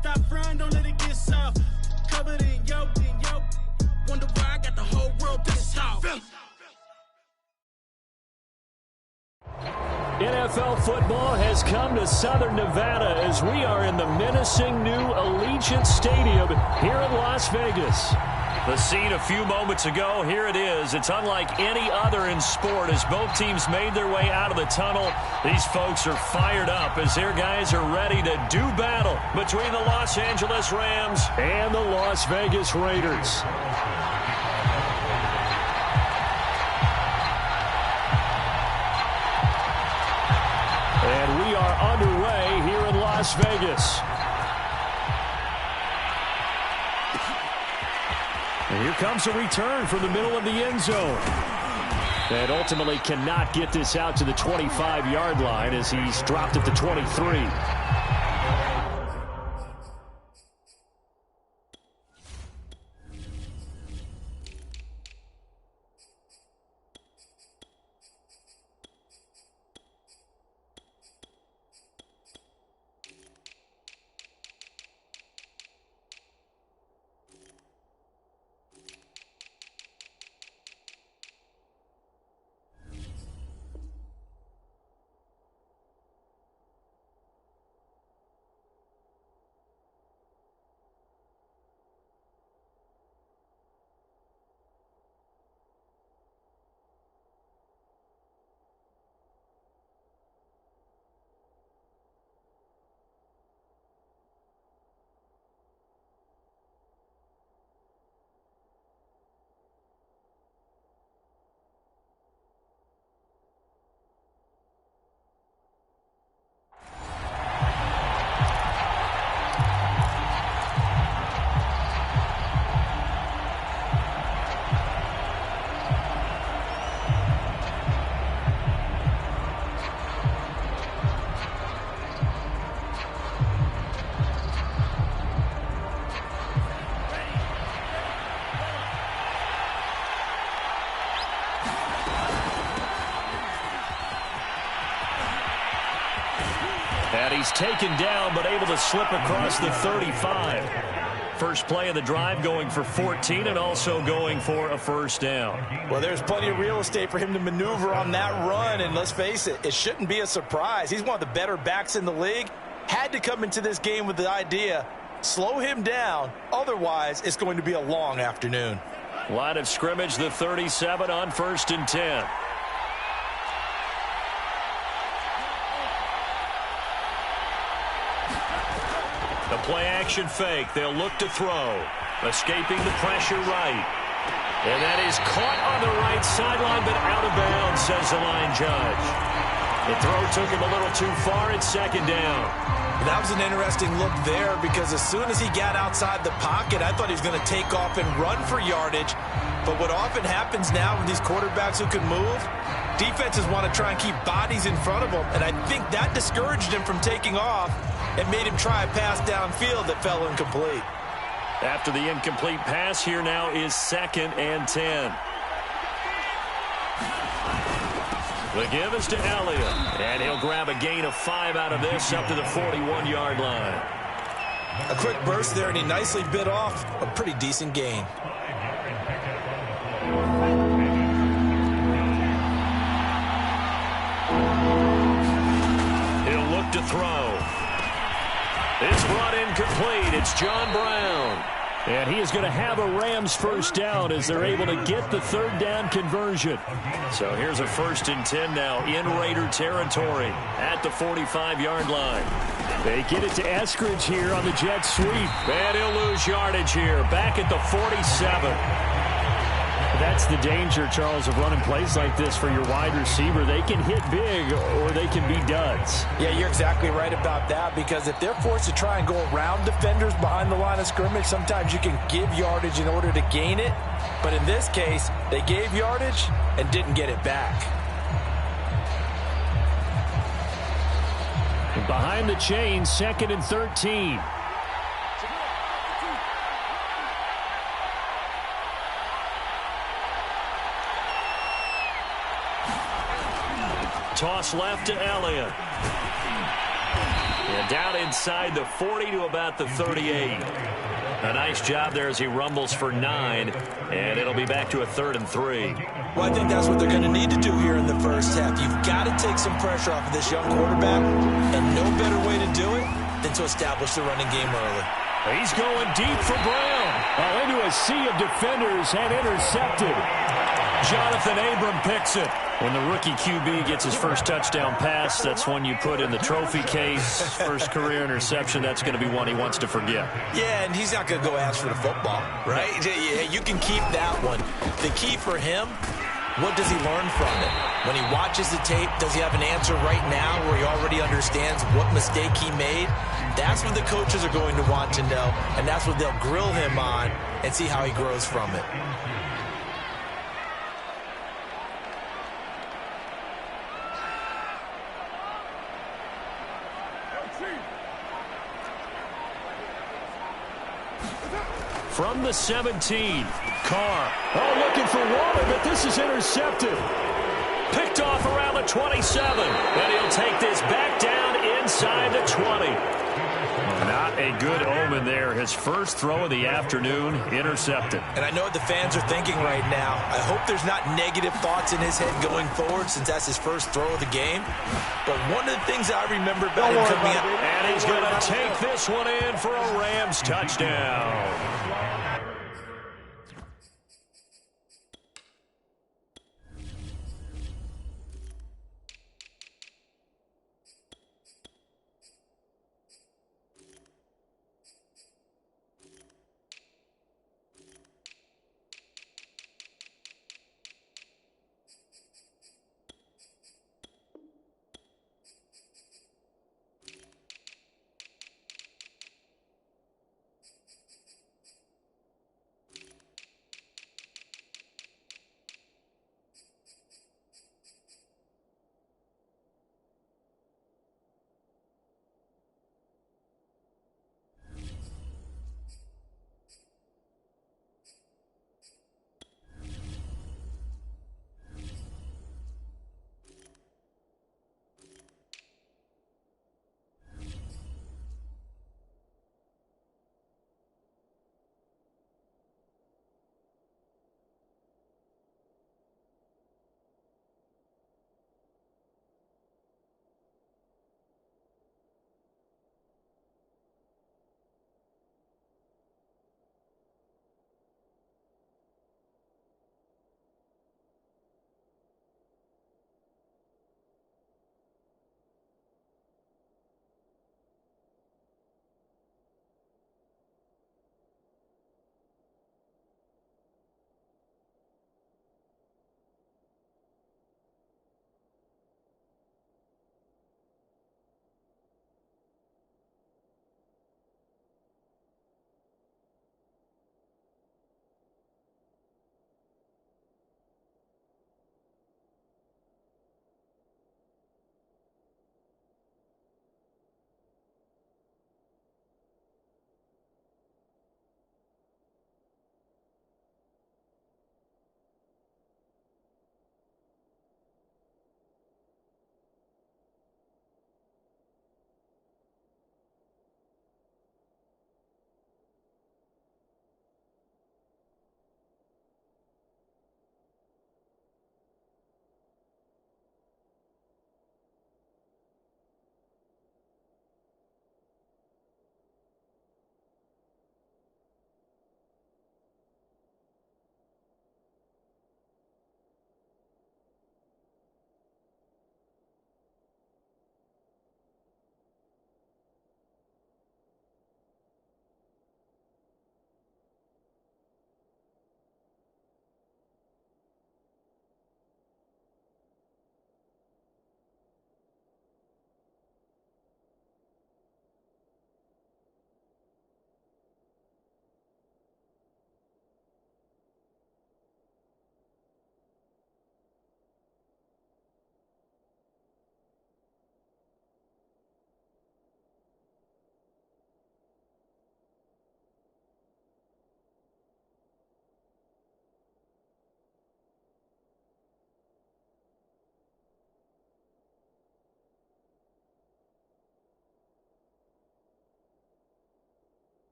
Stop frying, don't let it get soft. Covered in yolk, wonder why I got the whole world to the south. NFL football has come to Southern Nevada as we are in the menacing new Allegiant Stadium here in Las Vegas. The scene a few moments ago, here it is. It's unlike any other in sport as both teams made their way out of the tunnel. These folks are fired up as their guys are ready to do battle between the Los Angeles Rams and the Las Vegas Raiders. And we are underway here in Las Vegas. And here comes a return from the middle of the end zone. And ultimately cannot get this out to the 25-yard line as he's dropped at the 23. And he's taken down, but able to slip across the 35. First play of the drive going for 14 and also going for a first down. Well, there's plenty of real estate for him to maneuver on that run, and let's face it, it shouldn't be a surprise. He's one of the better backs in the league. Had to come into this game with the idea, slow him down, otherwise it's going to be a long afternoon. Line of scrimmage, the 37 on 1st and 10. The play-action fake. They'll look to throw. Escaping the pressure right. And that is caught on the right sideline, but out of bounds, says the line judge. The throw took him a little too far. It's second down. That was an interesting look there because as soon as he got outside the pocket, I thought he was going to take off and run for yardage. But what often happens now with these quarterbacks who can move, defenses want to try and keep bodies in front of them. And I think that discouraged him from taking off and made him try a pass downfield that fell incomplete. After the incomplete pass, here now is 2nd and 10. The give is to Elliott, and he'll grab a gain of 5 out of this up to the 41-yard line. A quick burst there, and he nicely bit off a pretty decent gain. He'll look to throw. It's brought incomplete. It's John Brown. And he is going to have a Rams first down as they're able to get the 3rd down conversion. So here's a 1st and 10 now in Raider territory at the 45-yard line. They get it to Eskridge here on the jet sweep. And he'll lose yardage here back at the 47. That's the danger, Charles, of running plays like this for your wide receiver. They can hit big or they can be duds. Yeah, you're exactly right about that because if they're forced to try and go around defenders behind the line of scrimmage, sometimes you can give yardage in order to gain it. But in this case, they gave yardage and didn't get it back. Behind the chain, 2nd and 13. Toss left to Elliott. And down inside the 40 to about the 38. A nice job there as he rumbles for 9, and it'll be back to a 3rd and 3. Well, I think that's what they're going to need to do here in the first half. You've got to take some pressure off of this young quarterback, and no better way to do it than to establish the running game early. He's going deep for Brown. Into a sea of defenders and intercepted. Jonathan Abram picks it. When the rookie QB gets his first touchdown pass, that's one you put in the trophy case. First career interception, that's going to be one he wants to forget. Yeah, and he's not going to go ask for the football, right? Yeah, you can keep that one. The key for him, what does he learn from it? When he watches the tape, does he have an answer right now where he already understands what mistake he made? That's what the coaches are going to want to know, and that's what they'll grill him on and see how he grows from it. From the 17, Carr. Looking for water, but this is intercepted. Picked off around the 27. And he'll take this back down inside the 20. Not a good omen there. His first throw of the afternoon, intercepted. And I know what the fans are thinking right now. I hope there's not negative thoughts in his head going forward since that's his first throw of the game. But one of the things I remember about him coming out... And he's going to take this one in for a Rams touchdown.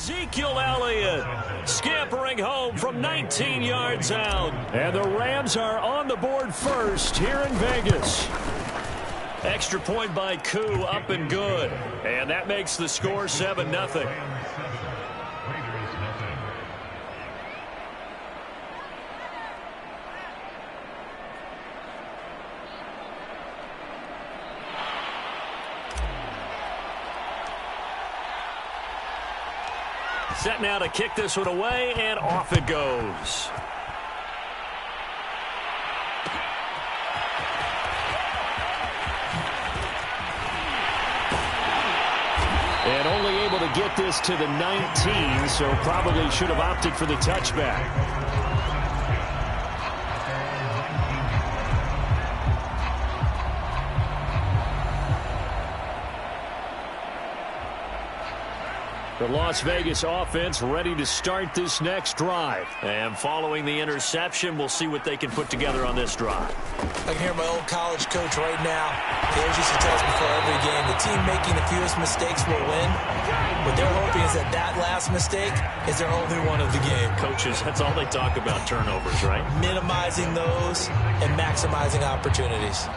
Ezekiel Elliott scampering home from 19 yards out. And the Rams are on the board first here in Vegas. Extra point by Koo, up and good. And that makes the score 7-0. Set now to kick this one away, and off it goes. And only able to get this to the 19, so probably should have opted for the touchback. The Las Vegas offense ready to start this next drive. And following the interception, we'll see what they can put together on this drive. I can hear my old college coach right now. He always used to tell us before every game, the team making the fewest mistakes will win. What they're hoping is that last mistake is their only one of the game. Coaches, that's all they talk about, turnovers, right? Minimizing those and maximizing opportunities.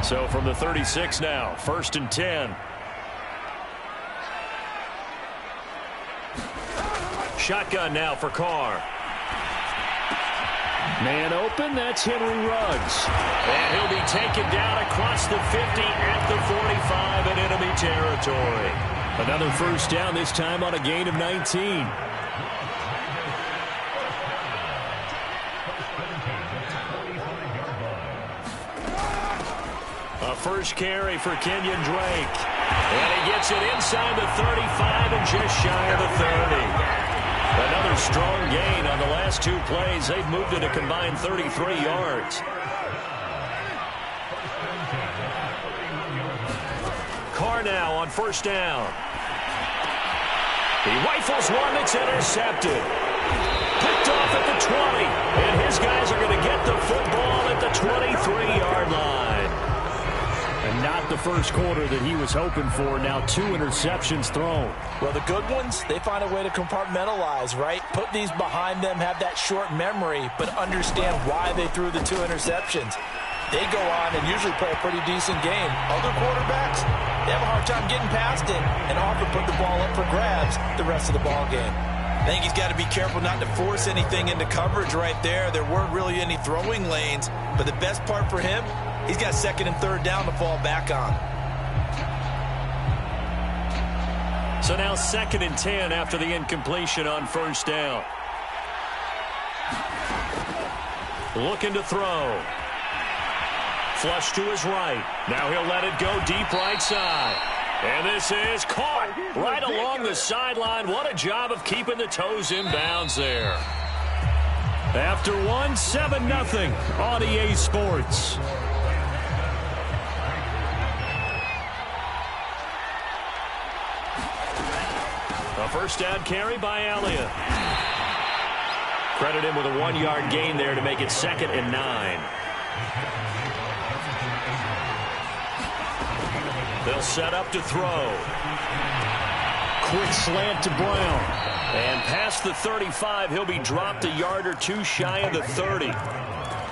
So from the 36 now, 1st and 10. Shotgun now for Carr. Man open, that's Henry Ruggs. And he'll be taken down across the 50 at the 45 in enemy territory. Another first down, this time on a gain of 19. A first carry for Kenyon Drake. And he gets it inside the 35 and just shy of the 30. Another strong gain on the last two plays. They've moved it a combined 33 yards. Carr now on first down. He rifles one that's intercepted. Picked off at the 20. And his guys are going to get the football at the 23-yard line. And not the first quarter that he was hoping for. Now 2 interceptions thrown. Well, the good ones, they find a way to compartmentalize, right? Put these behind them, have that short memory, but understand why they threw the 2 interceptions. They go on and usually play a pretty decent game. Other quarterbacks, they have a hard time getting past it and often put the ball up for grabs the rest of the ball game. I think he's got to be careful not to force anything into coverage right there. There weren't really any throwing lanes, but the best part for him, he's got 2nd and 3rd down to fall back on. So now 2nd and 10 after the incompletion on first down. Looking to throw. Flush to his right. Now he'll let it go deep right side. And this is caught right along the sideline. What a job of keeping the toes in bounds there. After one, 7-0 on EA Sports. A first down carry by Elliott. Credit him with a 1-yard gain there to make it 2nd and 9. They'll set up to throw. Quick slant to Brown. And past the 35, he'll be dropped a yard or 2 shy of the 30.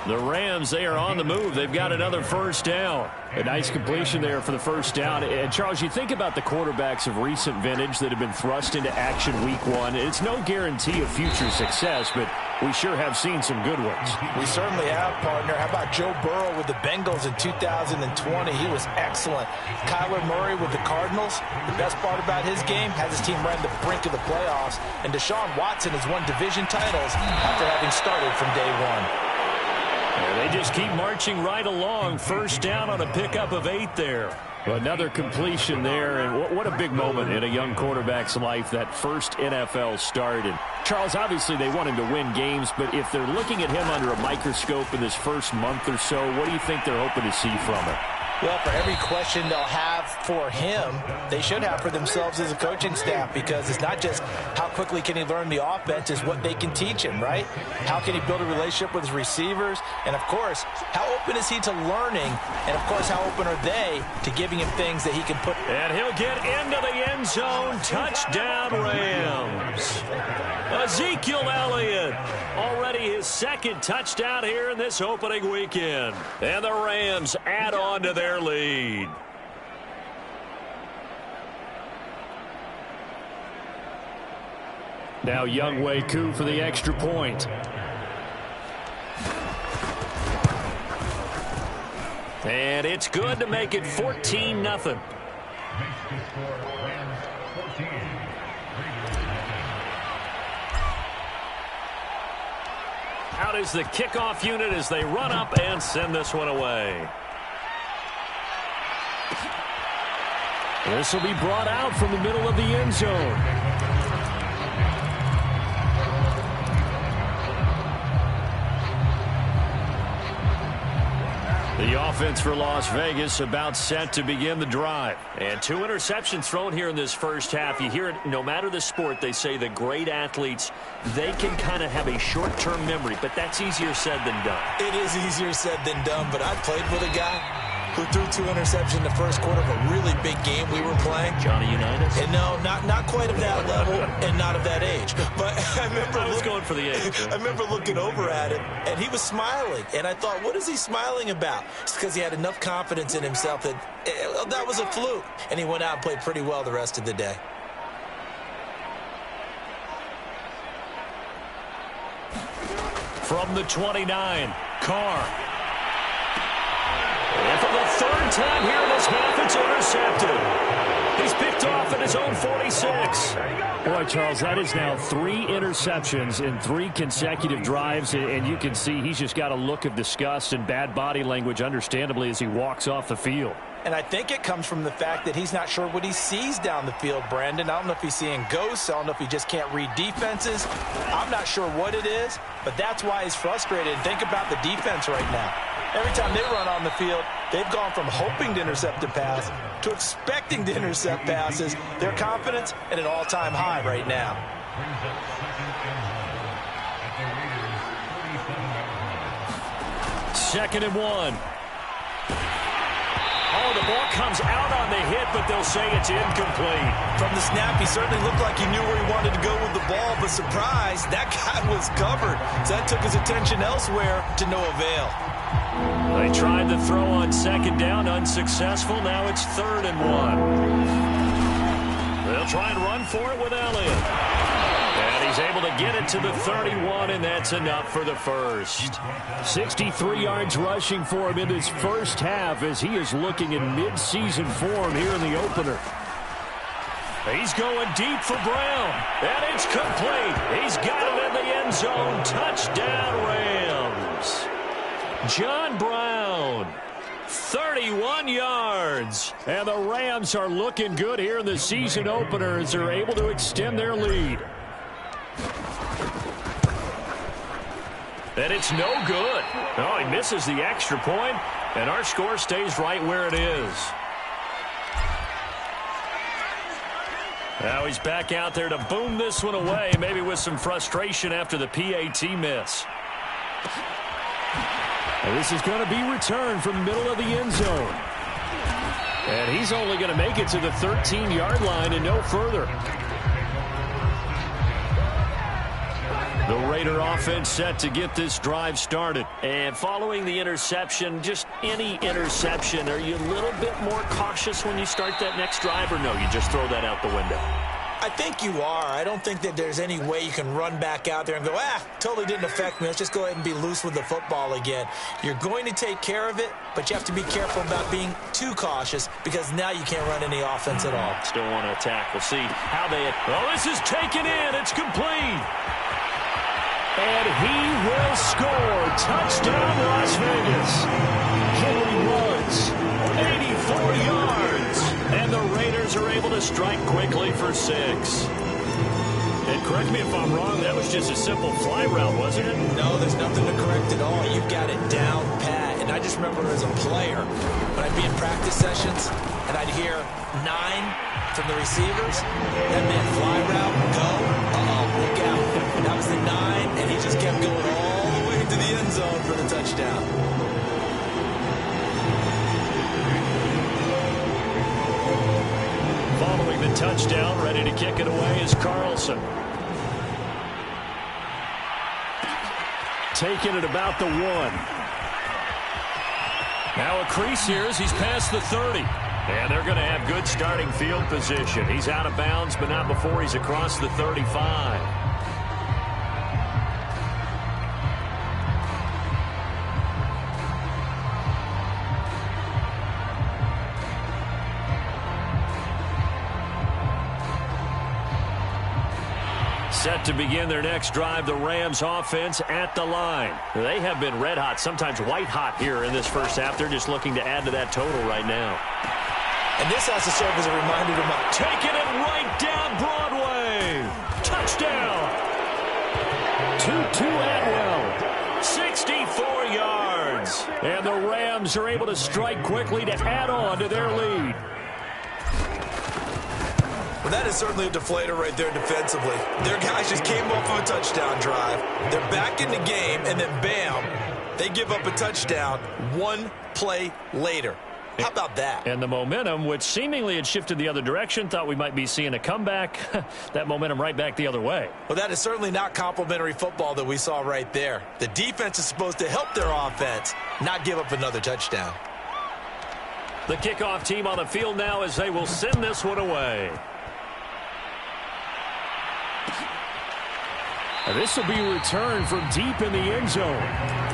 The Rams, they are on the move. They've got another first down. A nice completion there for the first down. And, Charles, you think about the quarterbacks of recent vintage that have been thrust into action week 1. It's no guarantee of future success, but we sure have seen some good ones. We certainly have, partner. How about Joe Burrow with the Bengals in 2020? He was excellent. Kyler Murray with the Cardinals. The best part about his game, has his team right on the brink of the playoffs. And Deshaun Watson has won division titles after having started from day 1. Yeah, they just keep marching right along. First down on a pickup of 8 there. Another completion there, and what a big moment in a young quarterback's life, that first NFL start. And Charles, obviously they want him to win games, but if they're looking at him under a microscope in this first month or so, what do you think they're hoping to see from him? Well, for every question they'll have for him, they should have for themselves as a coaching staff, because it's not just how quickly can he learn the offense, it's what they can teach him, right? How can he build a relationship with his receivers? And, of course, how open is he to learning? And, of course, how open are they to giving him things that he can put? And he'll get into the end zone. Touchdown, Rams. Ezekiel Elliott, already his second touchdown here in this opening weekend. And the Rams add on to their lead. Now Younghoe Koo for the extra point. And it's good to make it 14-0. Out is the kickoff unit as they run up and send this one away. This will be brought out from the middle of the end zone. The offense for Las Vegas about set to begin the drive. And 2 interceptions thrown here in this first half. You hear it, no matter the sport, they say the great athletes, they can kind of have a short-term memory, but that's easier said than done. It is easier said than done, but I played with a guy who threw 2 interceptions in the first quarter of a really big game we were playing. Johnny Unitas? And no, not quite of that level and not of that age. But I was going for the age. I remember looking over at him, and he was smiling. And I thought, what is he smiling about? It's because he had enough confidence in himself that that was a fluke. And he went out and played pretty well the rest of the day. From the 29, Carr. And for the third time here in this half, it's intercepted. He's picked off at his own 46. Boy, Charles, that is now 3 interceptions in 3 consecutive drives, and you can see he's just got a look of disgust and bad body language, understandably, as he walks off the field. And I think it comes from the fact that he's not sure what he sees down the field, Brandon. I don't know if he's seeing ghosts. I don't know if he just can't read defenses. I'm not sure what it is, but that's why he's frustrated. And think about the defense right now. Every time they run on the field, they've gone from hoping to intercept a pass to expecting to intercept passes. Their confidence at an all-time high right now. Second and 1. Oh, the ball comes out on the hit, but they'll say it's incomplete. From the snap, he certainly looked like he knew where he wanted to go with the ball, but surprise, that guy was covered. So that took his attention elsewhere to no avail. They tried the throw on second down, unsuccessful. Now it's 3rd and 1. They'll try and run for it with Elliott. And he's able to get it to the 31, and that's enough for the first. 63 yards rushing for him in his first half as he is looking in mid-season form here in the opener. He's going deep for Brown, and it's complete. He's got it in the end zone. Touchdown, Rams. John Brown, 31 yards. And the Rams are looking good here in the season opener as they're able to extend their lead. And it's no good. Oh, he misses the extra point, and our score stays right where it is. Now he's back out there to boom this one away, maybe with some frustration after the PAT miss. And this is going to be returned from the middle of the end zone. And he's only going to make it to the 13-yard line and no further. The Raider offense set to get this drive started. And following the interception, just any interception, are you a little bit more cautious when you start that next drive, or no, you just throw that out the window? I think you are. I don't think that there's any way you can run back out there and go, totally didn't affect me. Let's just go ahead and be loose with the football again. You're going to take care of it, but you have to be careful about being too cautious because now you can't run any offense at all. Still want to attack. We'll see how they... Oh, this is taken in. It's complete. And he will score. Touchdown, Las Vegas. Henry Ruggs, 84 yards. And the Raiders are able to strike quickly for 6. And correct me if I'm wrong, that was just a simple fly route, wasn't it? No, there's nothing to correct at all. You've got it down pat. And I just remember as a player, when I'd be in practice sessions, and I'd hear 9 from the receivers, that meant fly route, go, look out. That was the 9, and he just kept going all the way to the end zone for the touchdown. Following the touchdown, ready to kick it away is Carlson. Taking it about the 1. Now a crease here as he's past the 30. And they're going to have good starting field position. He's out of bounds, but not before he's across the 35. Set to begin their next drive, the Rams offense at the line. They have been red hot, sometimes white hot here in this first half. They're just looking to add to that total right now. And this has to serve as a reminder to my... Taking it right down Broadway. Touchdown. Tutu Atwell. 64 yards. And the Rams are able to strike quickly to add on to their lead. Well, that is certainly a deflator right there defensively. Their guys just came off of a touchdown drive. They're back in the game, and then bam, they give up a touchdown 1 play later. How about that? And the momentum, which seemingly had shifted the other direction, thought we might be seeing a comeback. That momentum right back the other way. Well, that is certainly not complimentary football that we saw right there. The defense is supposed to help their offense, not give up another touchdown. The kickoff team on the field now as they will send this one away. And this will be returned from deep in the end zone.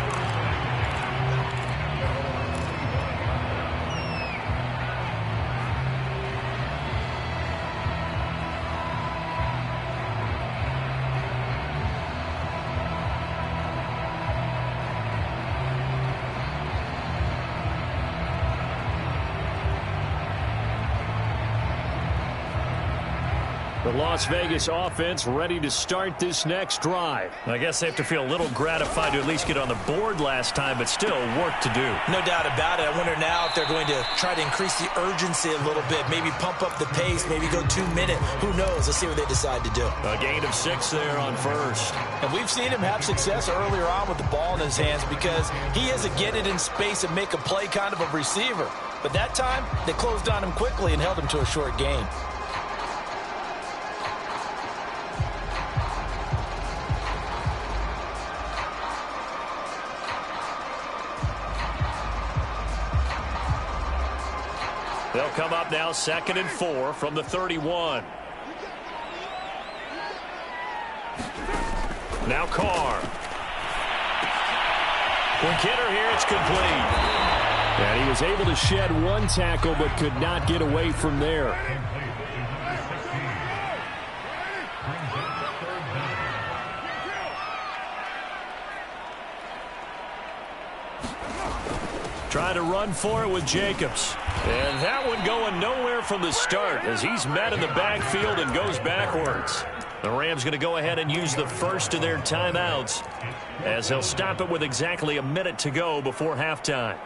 The Las Vegas offense ready to start this next drive. I guess they have to feel a little gratified to at least get on the board last time, but still work to do. No doubt about it. I wonder now if they're going to try to increase the urgency a little bit, maybe pump up the pace, maybe go 2-minute. Who knows? Let's see what they decide to do. A gain of 6 there on first. And we've seen him have success earlier on with the ball in his hands because he is a get it in space and make a play kind of a receiver. But that time, they closed on him quickly and held him to a short gain. They'll come up now 2nd and 4 from the 31. Now Carr. When Kidder here, it's complete. And he was able to shed 1 tackle but could not get away from there. Trying to run for it with Jacobs. And that one going nowhere from the start as he's met in the backfield and goes backwards. The Rams going to go ahead and use the first of their timeouts as they'll stop it with exactly a minute to go before halftime.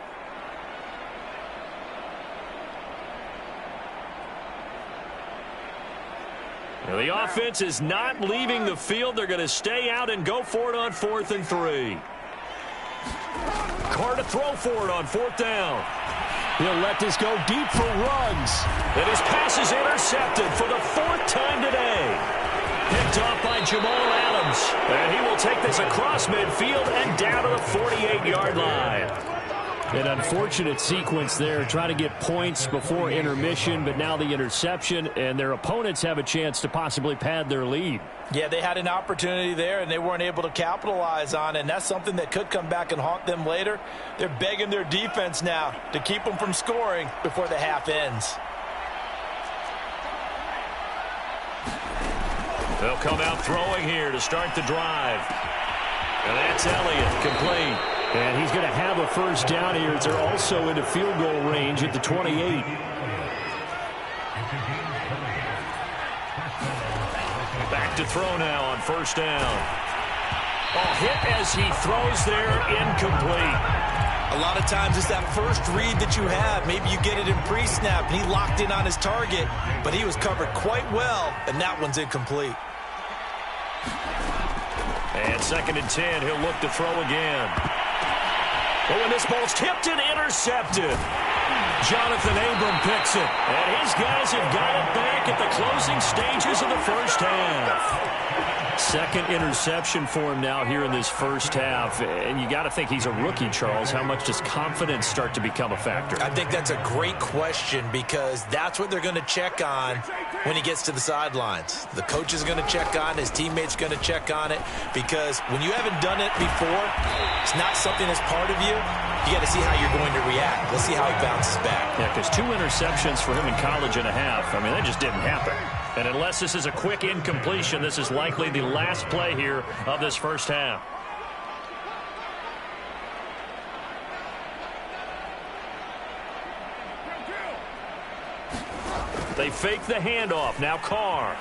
Now the offense is not leaving the field. They're going to stay out and go for it on 4th and 3. Carr to throw for it on 4th down. He'll let this go deep for Ruggs. And his pass is intercepted for the 4th time today. Picked off by Jamal Adams. And he will take this across midfield and down to the 48-yard line. An unfortunate sequence there, trying to get points before intermission, but now the interception, and their opponents have a chance to possibly pad their lead. Yeah, they had an opportunity there, and they weren't able to capitalize on it, and that's something that could come back and haunt them later. They're begging their defense now to keep them from scoring before the half ends. They'll come out throwing here to start the drive. And that's Elliott, complete. And he's going to have a first down here as they're also into field goal range at the 28. Back to throw now on first down. Oh, hit as he throws there, incomplete. A lot of times it's that first read that you have. Maybe you get it in pre-snap, and he locked in on his target, but he was covered quite well, and that one's incomplete. And 2nd and 10, he'll look to throw again. Oh, and this ball's tipped and intercepted. Jonathan Abram picks it, and his guys have got it back at the closing stages of the first half. 2nd interception for him now here in this first half. And you got to think he's a rookie, Charles. How much does confidence start to become a factor? I think that's a great question because that's what they're going to check on when he gets to the sidelines. The coach is going to check on it. His teammates going to check on it because when you haven't done it before, it's not something that's part of you. You got to see how you're going to react. Let's see how he bounces back. Yeah, because 2 interceptions for him in college and a half. I mean, that just didn't happen. And unless this is a quick incompletion, this is likely the last play here of this first half. They fake the handoff. Now Carr.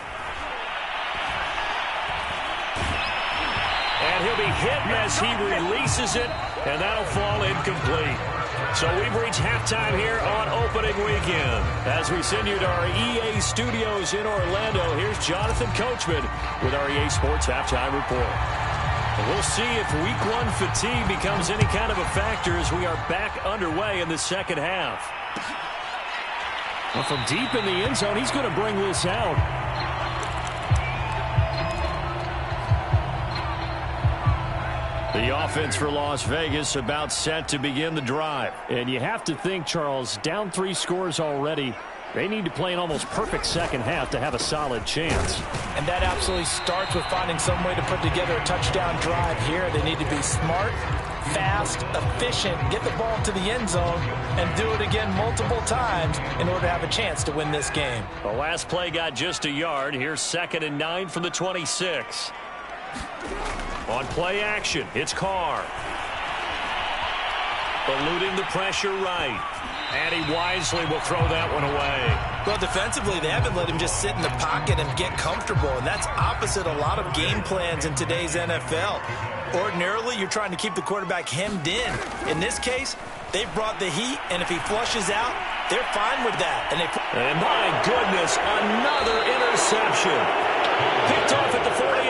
And he'll be hit as he releases it, and that'll fall incomplete. So we've reached halftime here on opening weekend. As we send you to our EA studios in Orlando, here's Jonathan Coachman with our EA Sports Halftime Report. And we'll see if Week 1 fatigue becomes any kind of a factor as we are back underway in the second half. Well, from deep in the end zone, he's going to bring this out. The offense for Las Vegas about set to begin the drive. And you have to think, Charles, down 3 scores already. They need to play an almost perfect second half to have a solid chance. And that absolutely starts with finding some way to put together a touchdown drive here. They need to be smart, fast, efficient, get the ball to the end zone, and do it again multiple times in order to have a chance to win this game. The last play got just a yard. Here's 2nd and 9 from the 26. On play action, it's Carr. Eluding the pressure right. And he wisely will throw that one away. Well, defensively, they haven't let him just sit in the pocket and get comfortable, and that's opposite a lot of game plans in today's NFL. Ordinarily, you're trying to keep the quarterback hemmed in. In this case, they've brought the heat, and if he flushes out, they're fine with that. And my goodness, another interception. Picked off at the 48.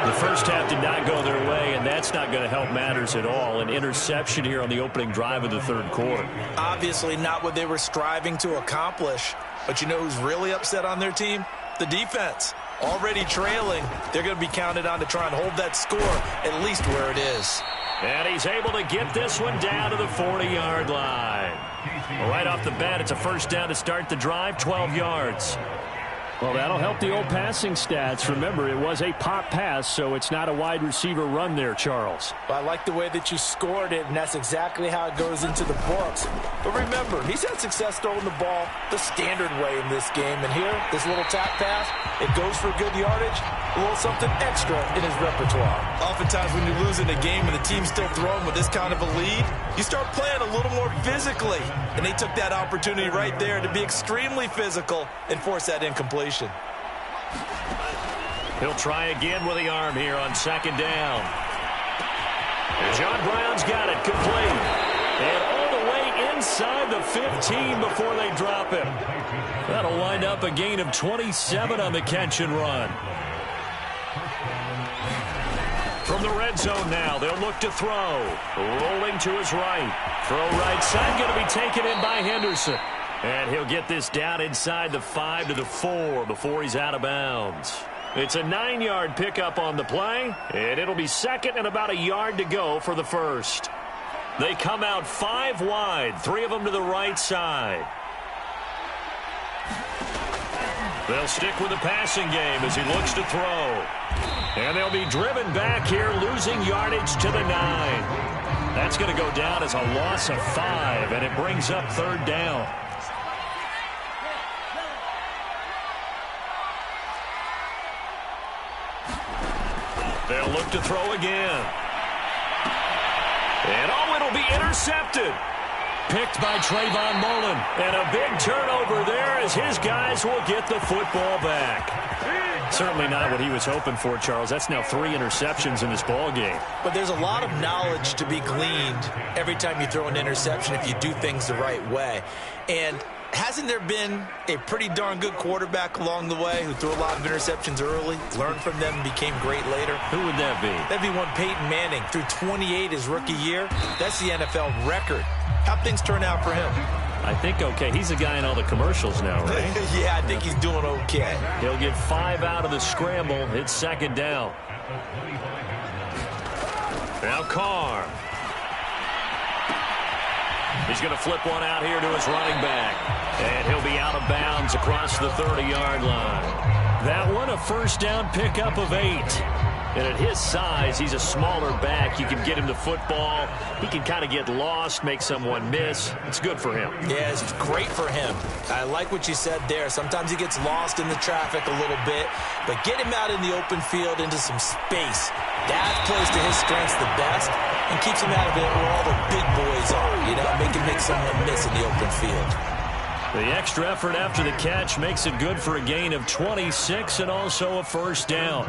The first half did not go their way, and that's not going to help matters at all. An interception here on the opening drive of the third quarter. Obviously not what they were striving to accomplish. But you know who's really upset on their team? The defense. Already trailing, they're going to be counted on to try and hold that score at least where it is. And he's able to get this one down to the 40-yard line. Well, right off the bat, it's a first down to start the drive, 12 yards. Well, that'll help the old passing stats. Remember, it was a pop pass, so it's not a wide receiver run there, Charles. Well, I like the way that you scored it, and that's exactly how it goes into the books. But remember, he's had success throwing the ball the standard way in this game. And here, this little tap pass, it goes for good yardage, a little something extra in his repertoire. Oftentimes when you lose in a game and the team's still throwing with this kind of a lead, you start playing a little more physically. And they took that opportunity right there to be extremely physical and force that incompletion. He'll try again with the arm here on 2nd down. And John Brown's got it complete. And all the way inside the 15 before they drop him. That'll wind up a gain of 27 on the catch and run. From the red zone now, they'll look to throw. Rolling to his right. Throw right side going to be taken in by Henderson. And he'll get this down inside the 5 to the 4 before he's out of bounds. It's a 9-yard pickup on the play, and it'll be 2nd and about a yard to go for the first. They come out 5 wide, 3 of them to the right side. They'll stick with the passing game as he looks to throw. And they'll be driven back here, losing yardage to the 9. That's going to go down as a loss of 5, and it brings up 3rd down. They'll look to throw again. And oh, it'll be intercepted. Picked by Trayvon Mullen. And a big turnover there as his guys will get the football back. Certainly not what he was hoping for, Charles. That's now 3 interceptions in this ball game. But there's a lot of knowledge to be gleaned every time you throw an interception if you do things the right way. And hasn't there been a pretty darn good quarterback along the way who threw a lot of interceptions early, learned from them, and became great later? Who would that be? That'd be one Peyton Manning. Threw 28 his rookie year. That's the NFL record. How'd things turn out for him? I think okay. He's a guy in all the commercials now, right? Yeah, I think he's doing okay. He'll get 5 out of the scramble. It's second down. Now Carr. He's going to flip one out here to his running back. And he'll be out of bounds across the 30-yard line. That one, a first down pickup of 8. And at his size, he's a smaller back. You can get him the football. He can kind of get lost, make someone miss. It's good for him. Yeah, it's great for him. I like what you said there. Sometimes he gets lost in the traffic a little bit. But get him out in the open field into some space. That plays to his strengths the best and keeps him out of it where all the big boys are. You know, make him make someone miss in the open field. The extra effort after the catch makes it good for a gain of 26 and also a first down.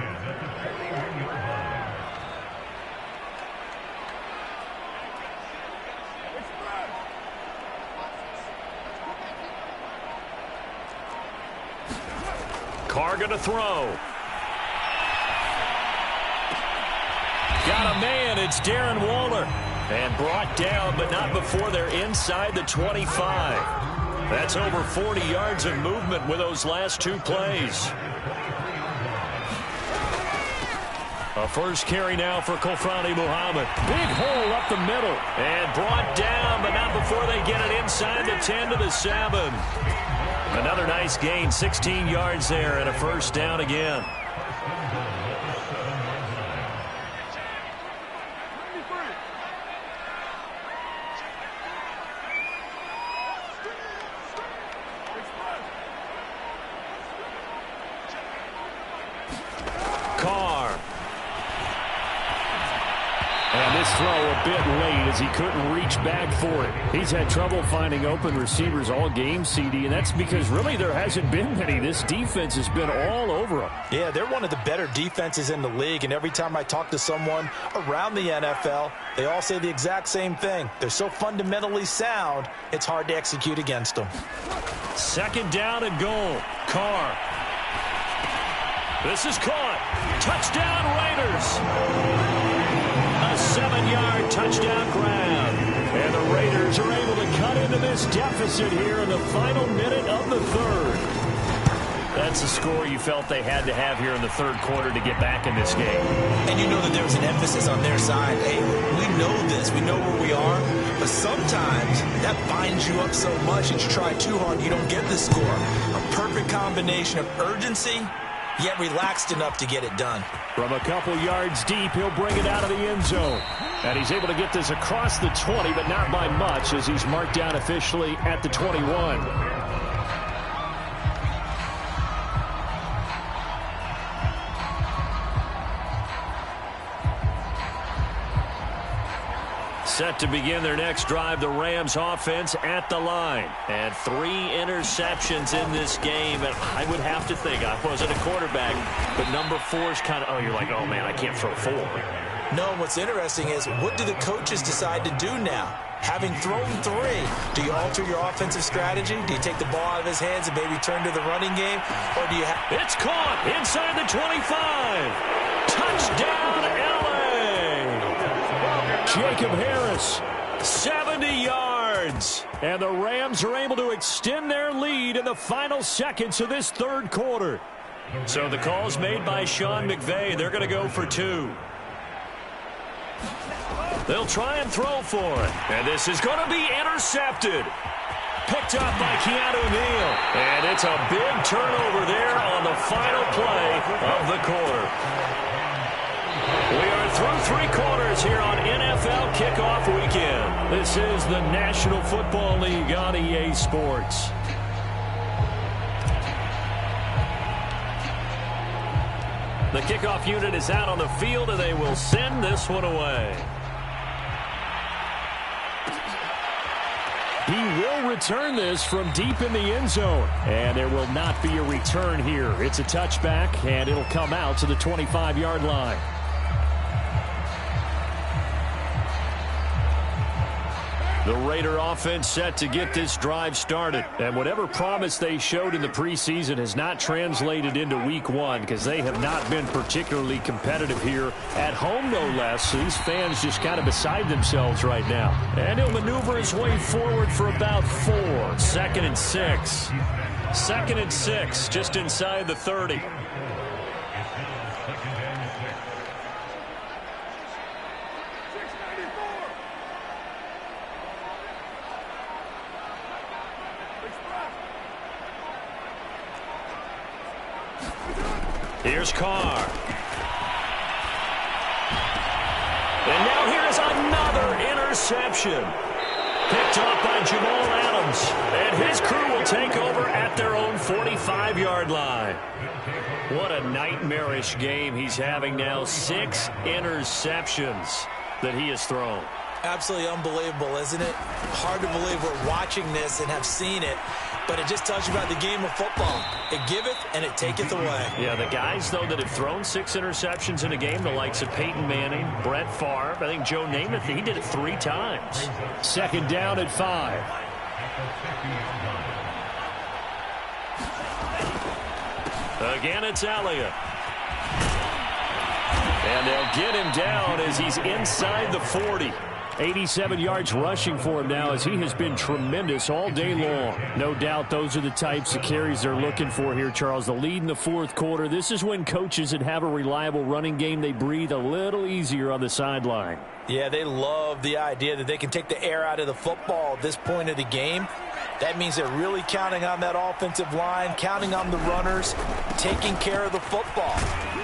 Carr going to throw. Got a man. It's Darren Waller. And brought down, but not before they're inside the 25. That's over 40 yards of movement with those last 2 plays. A first carry now for Kofrani Muhammad. Big hole up the middle. And brought down, but not before they get it inside the 10 to the 7. Another nice gain, 16 yards there, and a first down again. Carr. And this throw a bit late as he couldn't reach back for it. He's had trouble finding open receivers all game, CD, and that's because really there hasn't been many. This defense has been all over them. Yeah, they're one of the better defenses in the league, and every time I talk to someone around the NFL, they all say the exact same thing. They're so fundamentally sound, it's hard to execute against them. Second down and goal. Carr. This is caught. Touchdown, Raiders. A 7-yard touchdown grab. And the Raiders are able to cut into this deficit here in the final minute of the third. That's the score you felt they had to have here in the third quarter to get back in this game. And you know that there was an emphasis on their side. Hey, we know this. We know where we are. But sometimes that binds you up so much that you try too hard, you don't get the score. A perfect combination of urgency, yet relaxed enough to get it done. From a couple yards deep, he'll bring it out of the end zone. And he's able to get this across the 20, but not by much as he's marked down officially at the 21. Set to begin their next drive, the Rams offense at the line. And 3 interceptions in this game. And I would have to think, I wasn't a quarterback, but number 4 is kind of, oh, you're like, oh, man, I can't throw 4. No, what's interesting is, what do the coaches decide to do now? Having thrown 3, do you alter your offensive strategy? Do you take the ball out of his hands and maybe turn to the running game? Or do you have... It's caught inside the 25. Touchdown, L.A. Jacob Harris, 70 yards. And the Rams are able to extend their lead in the final seconds of this third quarter. So the call's made by Sean McVay. They're going to go for 2. They'll try and throw for it. And this is going to be intercepted. Picked up by Keanu Neal. And it's a big turnover there on the final play of the quarter. We are through 3 quarters here on NFL Kickoff Weekend. This is the National Football League on EA Sports. The kickoff unit is out on the field, and they will send this one away. He will return this from deep in the end zone. And there will not be a return here. It's a touchback, and it'll come out to the 25-yard line. The Raider offense set to get this drive started. And whatever promise they showed in the preseason has not translated into week one because they have not been particularly competitive here at home, no less. So these fans just kind of beside themselves right now. And he'll maneuver his way forward for about 4. 2nd and 6. 2nd and 6, just inside the 30. Here's Carr. And now here's another interception. Picked off by Jamal Adams. And his crew will take over at their own 45-yard line. What a nightmarish game he's having now. 6 interceptions that he has thrown. Absolutely unbelievable, isn't it? Hard to believe we're watching this and have seen it, but it just tells you about the game of football. It giveth and it taketh away. Yeah, the guys, though, that have thrown 6 interceptions in a game, the likes of Peyton Manning, Brett Favre, I think Joe Namath, he did it 3 times. 2nd down at 5. Again, it's Elliott. And they'll get him down as he's inside the 40. 87 yards rushing for him now as he has been tremendous all day long. No doubt those are the types of carries they're looking for here, Charles. The lead in the 4th quarter. This is when coaches that have a reliable running game, they breathe a little easier on the sideline. Yeah, they love the idea that they can take the air out of the football at this point of the game. That means they're really counting on that offensive line, counting on the runners, taking care of the football.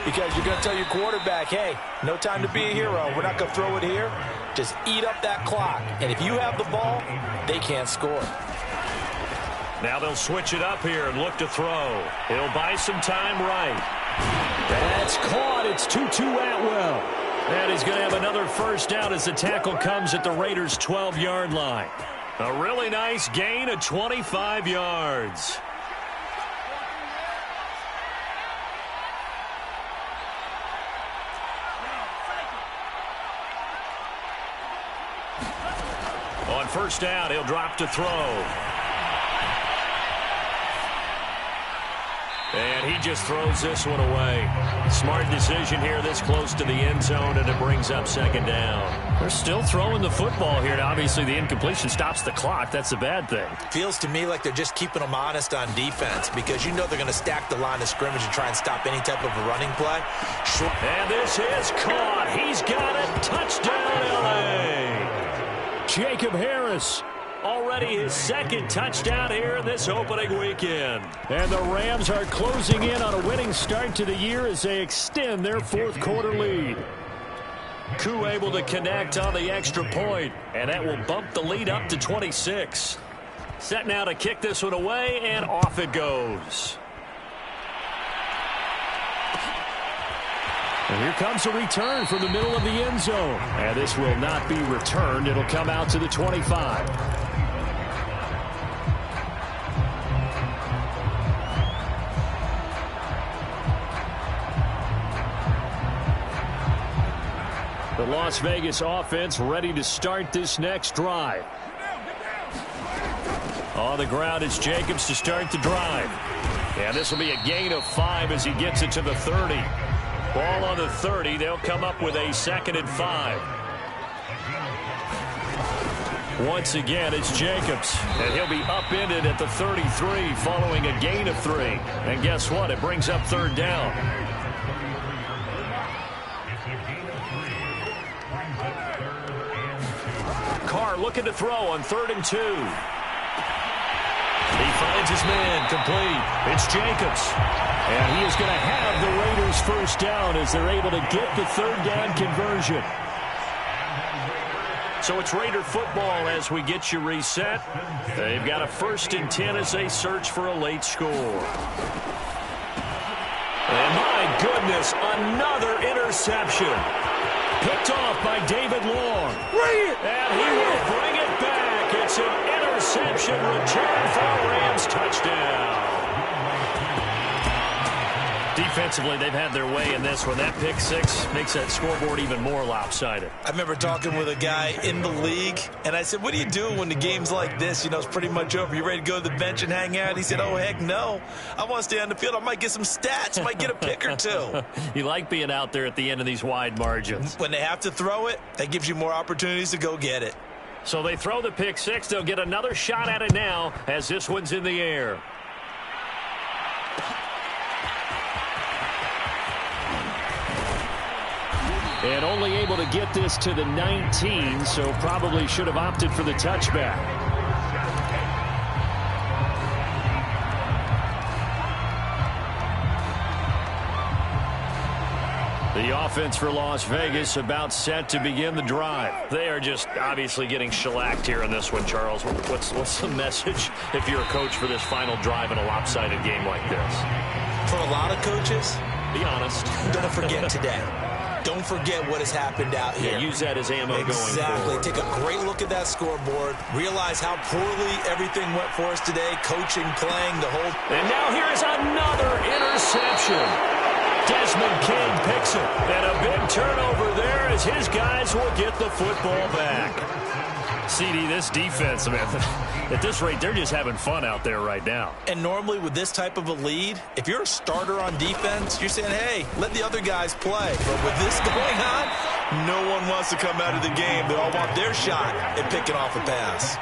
Because you're going to tell your quarterback, hey, no time to be a hero. We're not going to throw it here. Just eat up that clock. And if you have the ball, they can't score. Now they'll switch it up here and look to throw. He'll buy some time right. That's caught. It's Tutu Atwell. And he's going to have another first down as the tackle comes at the Raiders' 12-yard line. A really nice gain of 25 yards. On first down, he'll drop to throw. And he just throws this one away. Smart decision here this close to the end zone, and it brings up 2nd down. They're still throwing the football here, and obviously the incompletion stops the clock. That's the bad thing. Feels to me like they're just keeping them honest on defense because you know they're going to stack the line of scrimmage and try and stop any type of a running play. Sure. And this is caught. He's got it. Touchdown, L.A. Jacob Harris. Already his 2nd touchdown here in this opening weekend. And the Rams are closing in on a winning start to the year as they extend their 4th quarter lead. Koo able to connect on the extra point, and that will bump the lead up to 26. Set now to kick this one away, and off it goes. And here comes a return from the middle of the end zone. And this will not be returned. It'll come out to the 25. The Las Vegas offense ready to start this next drive. On the ground is Jacobs to start the drive. And this will be a gain of 5 as he gets it to the 30. Ball on the 30. They'll come up with a 2nd and 5. Once again, it's Jacobs. And he'll be upended at the 33 following a gain of 3. And guess what? It brings up 3rd down. Carr looking to throw on 3rd and 2. He finds his man complete. It's Jacobs. And he is going to have the Raiders first down as they're able to get the 3rd down conversion. So it's Raider football as we get you reset. They've got a 1st and 10 as they search for a late score. And my goodness, another interception. Picked off by David Long. And he will bring it back. It's It's an interception return for a Rams touchdown. Defensively, they've had their way in this one. That pick six makes that scoreboard even more lopsided. I remember talking with a guy in the league, and I said, what do you do when the game's like this? You know, it's pretty much over. You ready to go to the bench and hang out? He said, oh, heck no. I want to stay on the field. I might get some stats. Might get a pick or two. You like being out there at the end of these wide margins. When they have to throw it, that gives you more opportunities to go get it. So they throw the pick six. They'll get another shot at it now as this one's in the air. And only able to get this to the 19, so probably should have opted for the touchback. The offense for Las Vegas about set to begin the drive. They are just obviously getting shellacked here in this one, Charles. What's the message if you're a coach for this final drive in a lopsided game like this? For a lot of coaches, be honest. Don't forget today. Don't forget what has happened out here. Yeah, use that as ammo going forward. Exactly. Take a great look at that scoreboard. Realize how poorly everything went for us today. Coaching, playing, the whole... And now here's another interception. Desmond King picks it. And a big turnover there as his guys will get the football back. CD, this defense, man, at this rate, they're just having fun out there right now. And normally with this type of a lead, if you're a starter on defense, you're saying, hey, let the other guys play. But with this going on, no one wants to come out of the game. They all want their shot at picking off a pass.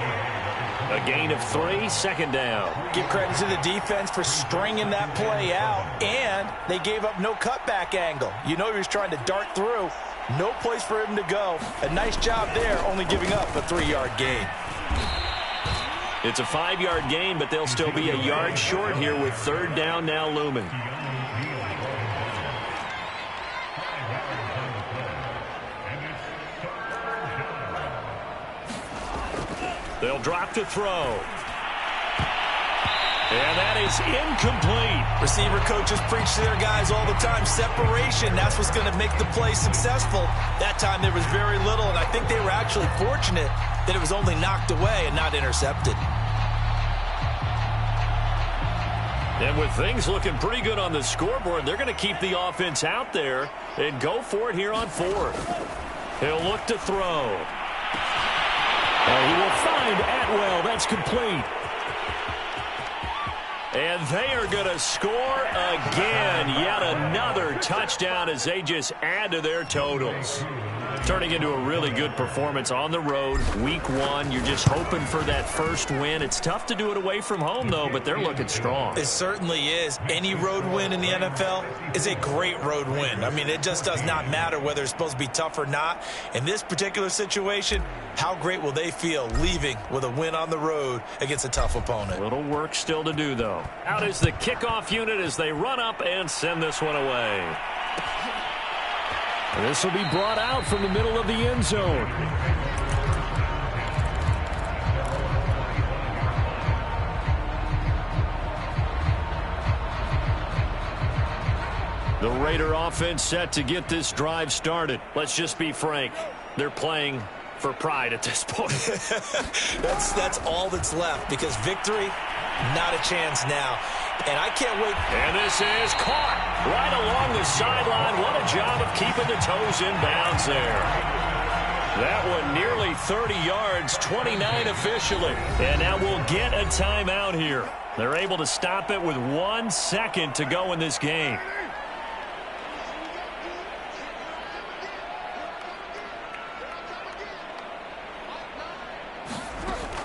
A gain of 3, second down. Give credit to the defense for stringing that play out, and they gave up no cutback angle. You know he was trying to dart through. No place for him to go. A nice job there, only giving up a 3-yard gain. It's a 5-yard gain, but they'll still be a yard short here with third down now looming. They'll drop to throw. And that is incomplete. Receiver coaches preach to their guys all the time. Separation, that's what's going to make the play successful. That time there was very little, and I think they were actually fortunate that it was only knocked away and not intercepted. And with things looking pretty good on the scoreboard, they're going to keep the offense out there and go for it here on fourth. He'll look to throw. And he will find Atwell. That's complete. And they are going to score again. Yet another touchdown as they just add to their totals. Turning into a really good performance on the road. Week 1, you're just hoping for that first win. It's tough to do it away from home, though, but they're looking strong. It certainly is. Any road win in the NFL is a great road win. I mean, it just does not matter whether it's supposed to be tough or not. In this particular situation, how great will they feel leaving with a win on the road against a tough opponent? Little work still to do, though. Out is the kickoff unit as they run up and send this one away. And this will be brought out from the middle of the end zone. The Raider offense set to get this drive started. Let's just be frank. They're playing for pride at this point. That's all that's left, because victory, not a chance now. And I can't wait. And this is caught right along the sideline. What a job of keeping the toes in bounds there. That one nearly 30 yards, 29 officially. And now we'll get a timeout here. They're able to stop it with 1 second to go in this game.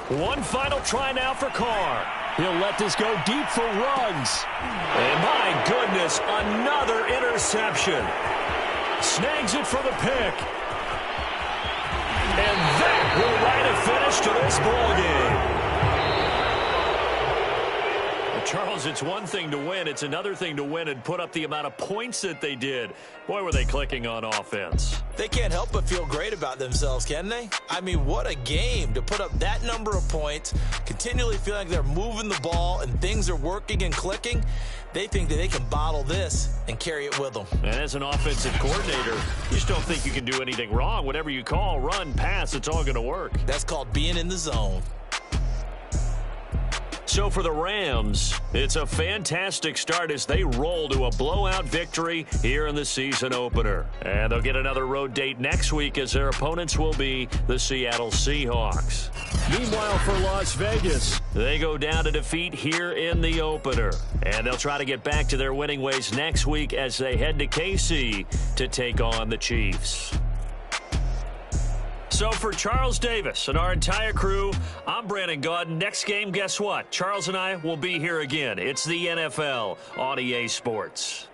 One final try now for Carr. He'll let this go deep for Ruggs. And my goodness, another interception. Snags it for the pick. And that will write a finish to this ballgame. Charles, it's one thing to win. It's another thing to win and put up the amount of points that they did. Boy, were they clicking on offense. They can't help but feel great about themselves, can they? I mean, what a game to put up that number of points, continually feeling like they're moving the ball and things are working and clicking. They think that they can bottle this and carry it with them. And as an offensive coordinator, you just don't think you can do anything wrong. Whatever you call, run, pass, it's all going to work. That's called being in the zone. So for the Rams, it's a fantastic start as they roll to a blowout victory here in the season opener. And they'll get another road date next week as their opponents will be the Seattle Seahawks. Meanwhile, for Las Vegas, they go down to defeat here in the opener. And they'll try to get back to their winning ways next week as they head to KC to take on the Chiefs. So for Charles Davis and our entire crew, I'm Brandon Gaudin. Next game, guess what? Charles and I will be here again. It's the NFL on EA Sports.